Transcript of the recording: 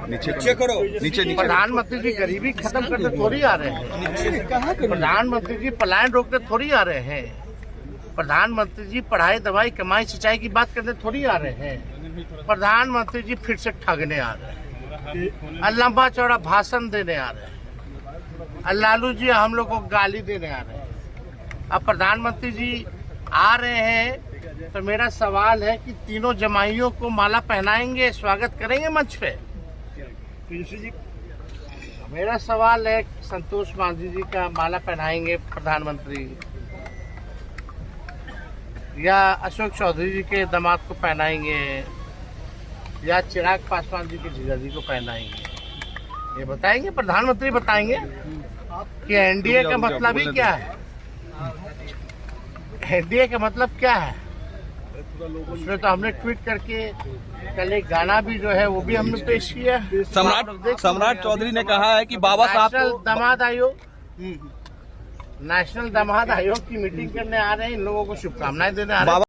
नीचे करो, नीचे। प्रधानमंत्री जी गरीबी खत्म करते थोड़ी आ रहे हैं। प्रधानमंत्री जी पलायन रोकते थोड़ी आ रहे हैं। प्रधानमंत्री जी पढ़ाई, दवाई, कमाई, सिंचाई की बात करते थोड़ी आ रहे हैं। प्रधानमंत्री जी फिर से ठगने आ रहे हैं, लंबा चौड़ा भाषण देने आ रहे हैं। लालू जी हम लोग को गाली देने आ रहे हैं। अब प्रधानमंत्री जी आ रहे हैं तो मेरा सवाल है कि तीनों जमाइयों को माला पहनाएंगे, स्वागत करेंगे मंच पे? मेरा सवाल है, संतोष मांझी जी का माला पहनाएंगे प्रधानमंत्री, या अशोक चौधरी जी के दामाद को पहनाएंगे, या चिराग पासवान जी के जीजा जी को पहनाएंगे? ये बताएंगे, प्रधानमंत्री बताएंगे कि एनडीए का मतलब ही क्या है। एनडीए का मतलब क्या है? उसमें तो हमने ट्वीट करके कल एक गाना भी जो है वो भी हमने पेश किया। सम्राट चौधरी ने कहा है कि बाबा साहब नेशनल दामाद आयोग की मीटिंग करने आ रहे हैं, इन लोगों को शुभकामनाएं देने आ रहे हैं।